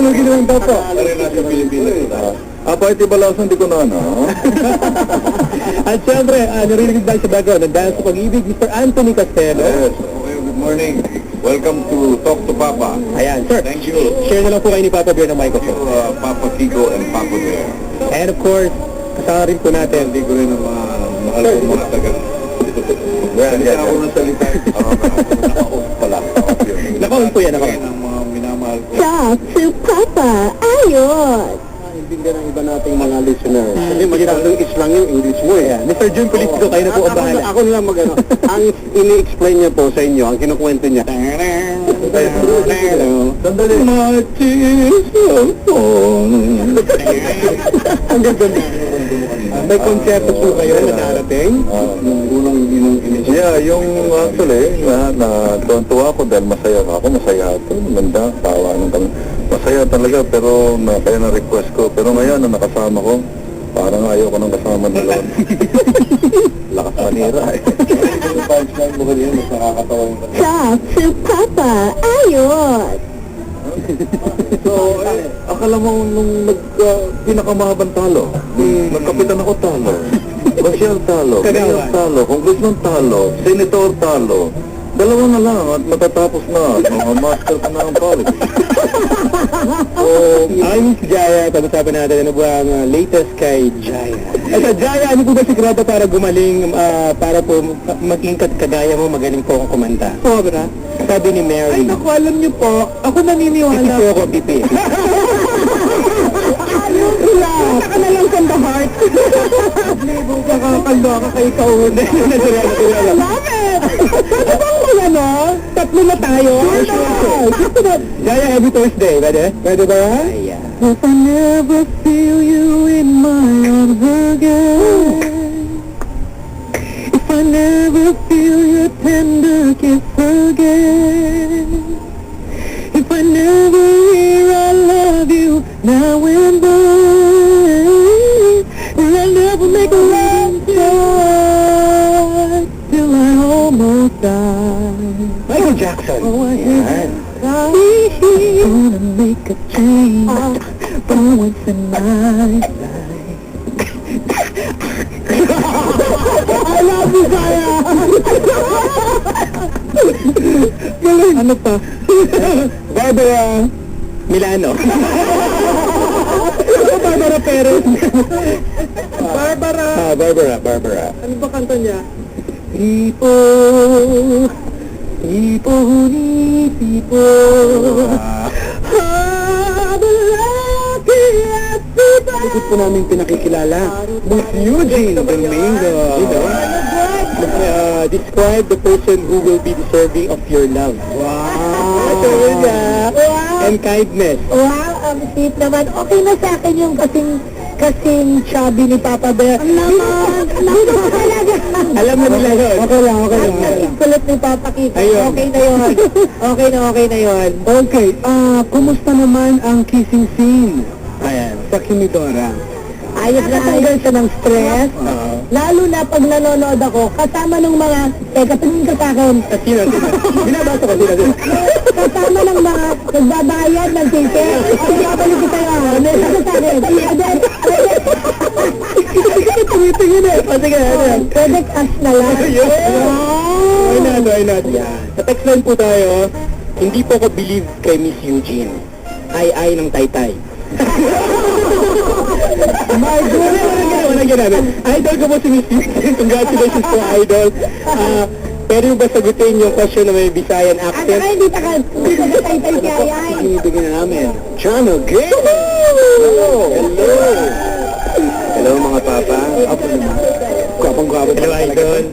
Ano ginawa daw po? Apa iti balasan di ko na, no? At syempre, narinig tayo sa background, dahil sa pag-ibig, Mr. Anthony Castelo. Yes. Okay, good morning. Welcome to Talk to Papa. Ayan, sir. Thank you. Share na lang po kayo ni Papa Bear ng microphone. Papa Kiko and Papa Bear. And of course, kasama rin po natin. Hindi ko rin ang mahal ko mga taga. Salita ako ng salita. Naka-off pala. Naka-on po yan, naka-on. Ang mga minamahal ko. Talk to Papa. Ayos! Intindihan ng iba nating mga listeners. Kasi masyadong islang yung English mo eh. Mr. June Politico, kayo na po ang bahala. Ako na lang mag-ano. Ang ini-explain niya po sa inyo, ang kinukwento niya. Sandali. Ang ganda na. May konsepto po kayo na darating? Yeah, yung actually, tuwa ko dahil masaya ako. Masaya ako. Ganda, tawa ng kami. Masaya talaga, pero kaya na-request ko. Pero ngayon, na nakasama ko, parang ayaw ko nang kasama nila. Lakas manira eh. Talk to Papa. Ayos! So, akala mo nung pinakamahabang talo, nagkapitan ako talo, Marcial talo, Mayor talo, Congressman talo, Senator talo, dalawa na lang at matatapos na, mga master ko na ang politics. Ay, Miss Jaya, pag-usapan natin ano ba ang latest kay Jaya. At sa Jaya, ano po ba sikreto para gumaling, para po maging kagaya mo, magaling po akong kumanta? Sobra. Sabi ni Mary. Ay, naku, alam niyo po, ako naniniwala. Pipi ako, pipi. Ayun sila. Saka na lang from the heart. Libong kakakaloka kay kauna. Naturala. Bakit? Ano bang mga ano? Tatlo na tayo? Jaya, every Thursday. Pwede? Pwede ba yan? If I never feel you in my arms again, if I never feel your tender kiss again, if I never hear I love you now and then, will I never make a love shot till I almost die. Michael Jackson. Oh, I wanna make a change for once in my life. I love you, Jaya! Galing! Ano pa? Barbara Milano. Barbara Perez. Barbara! Barbara. Ano ba kanta niya? People, the luckiest people. Likod po namin pinakikilala. Miss Eugene Domingo. Describe the person who will be deserving of your love. Wow! Wow! And kindness. Wow, ang sweet naman. Okay na sa akin yung kasing chubby ni Papa Bear. Ang naman! Dito ko talaga! Alam na nila yun. Okay lang. Ang kulit ni Papa Kiko. Ayun. Okay na yun. Okay na yun. Okay, kumusta naman ang kissing scene? Ayan, sa Kimidora. Ayos na tanggal siya ng stress. Lalo na pag nanonood ako, kasama ng mga, teka, tingin ka sa akin. Sino? Binabasa ko, sino? Kasama ng mga nagbabayad ng ticket. Ay, babalik ko sa'yo. Ano sa akin? Tumitingin eh. Sige, ano? Pwede cash na lang. Why not? Sa text line po tayo, hindi po ako believe kay Miss Eugene. Ay ng taytay. My God! Walang ginagawa. Idol ko po si Miss Eugene. Congratulations po, Idol. Pwede mo ba sagutin yung question na may Visayan At accent? saka hindi takatay si Ayay. Ibigin na namin. Channel Game! Hello! Hello mga papa. Gwapang-gwapo. Hello, Idol.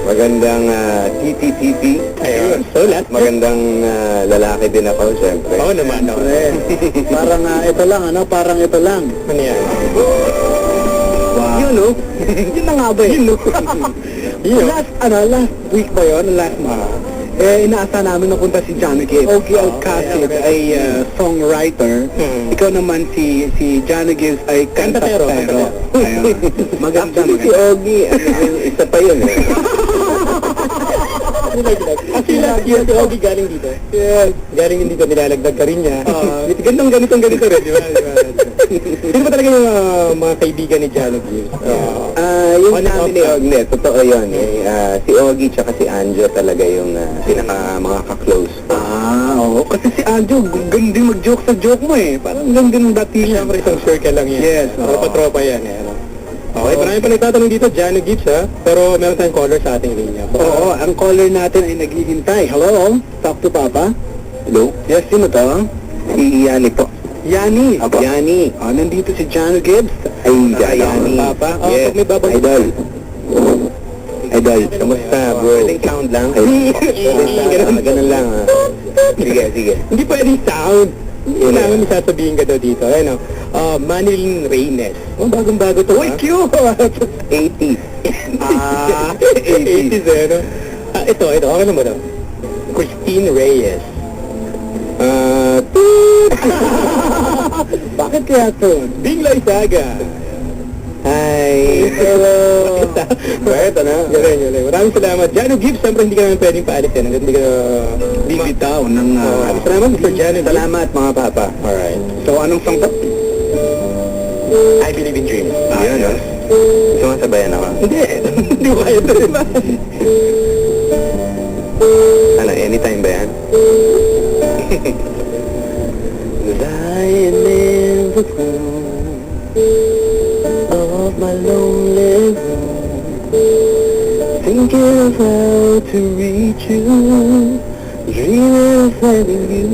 Magandang TTTT. Ayun. So, last. Magandang lalaki din ako, siyempre. Oo naman. Parang ito lang, parang ito lang. Ano yan? Wow. Yun, no? Yun na nga ba eh? Yun, no? Last week ba yun? Last month? Inaasahan namin na punta si Janagit. Ogie Alcacid ay songwriter. Ikaw naman si Janagit ay kantatero. Ayun. Maganda. Si Ogie, isa pa yun eh. Actually, last year, si Ogie galing dito. Yes. Galing din dito, nilalagdag ka rin niya. Ganitong ganito rin, di ba? Sino ba talaga yung mga kaibigan ni Jano Gibbs? Yung sabi ni Ogie, totoo yun. Si Ogie tsaka si Anjo talaga yung pinaka mga ka-close. Oo. Kasi si Anjo, ganding mag-joke sa joke mo eh. Parang ganding dati siya. Siyempre, isang circle lang yan. Yes. Tropa-tropa yan eh. Okay, marami pa nagtatanong dito, Jano Gibbs ha. Pero meron tayong caller sa ating linya. Oo, ang caller natin ay naghihintay. Hello? Talk to Papa? Hello? Yes, sino to? Si Yani po. Yani. Apo. Yani. Nandito si Jano Gibbs. Ay, Yani. Papa. Yes. May babag. Idol. Idol, kamusta bro? Pwedeng sound lang. Ganun lang. Sige. Hindi pwedeng sound. Hindi namin may sasabihin ka daw dito. Ano? Manilyn Reynes. Bagong-bago to. Uy, cute! 80s. 80s eh, no? Ito. Okay na mo daw. Christine Reyes. Bakit kaya to? Binglay Saga. Hi. Hello. Ito na. Galing. Maraming salamat. Jano Gibbs, siyempre hindi ka naman pwedeng paalisin. Hanggang hindi ka bibitaw ng... Maraming salamat, Mr. Jano. Salamat mga papa. Alright. So, anong song to? I Believe in Dreams. Yun, no? Gusto mo sabayan ako? Hindi. Hindi ko kaya ito, diba? Ano, anytime ba yan? Lying in the cool of my lonely room, thinking of how to reach you, dreaming of having you.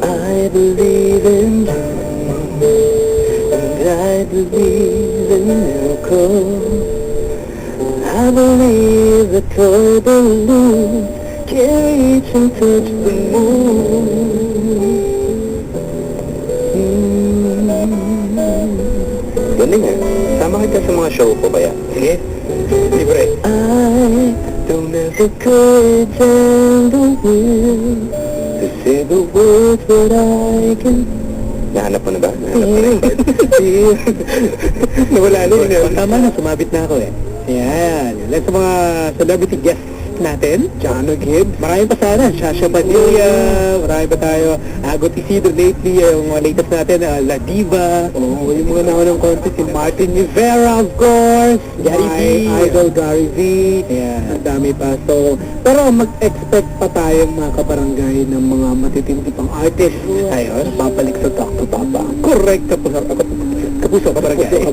I believe in dreams, and I believe in miracles. I believe the toy balloons can reach and touch the moon. Galing eh. Sama kita sa mga show ko kaya. Sige, libre. I don't have the courage and the will to say the words that I can Nahanap mo na ba? Nahanap mo na yung part? Nawala na yun. Tama na, sumabit na ako eh. Ayan. Yan sa mga celebrity guests natin. Jano Gibbs. Marami pa sana. Shasha Padilla. Marami pa tayo. Agot Isidro lately. Yung mga latest natin. La Diva. Yung mga naunang contest. Si Martin Rivera, of course. Gary V. Idol Gary V. Ayan. Ang dami pa. So, pero mag-expect pa tayong mga kabarangay ng mga matitindi pang artist. Ayun. Babalik sa Talk to Papa. Correct. Kapuso kabarangay.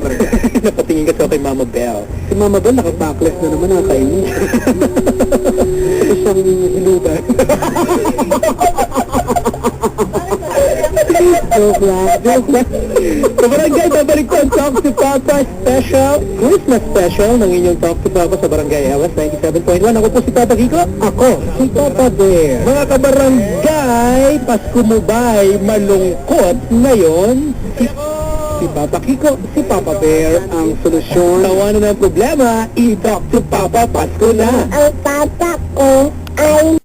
Napatingin ka sa kay Mama Belle. Si Mama Belle naka-backless na naman nakakainin. Ito siyang hilugan. Joke lang. So barangay, babalik ko ang Talk to Papa special, Christmas special ng inyong Talk to Papa sa Barangay Awas 97.1. Ako po si Papa Kiko. Ako, si Papa Bear. Mga kabarangay, Pasko mo ba'y malungkot ngayon? Si Papa Kiko, si Papa Bear ang solusyon. Tawanan ng problema, i-Talk to Papa Pasko na. Ang papa ko ay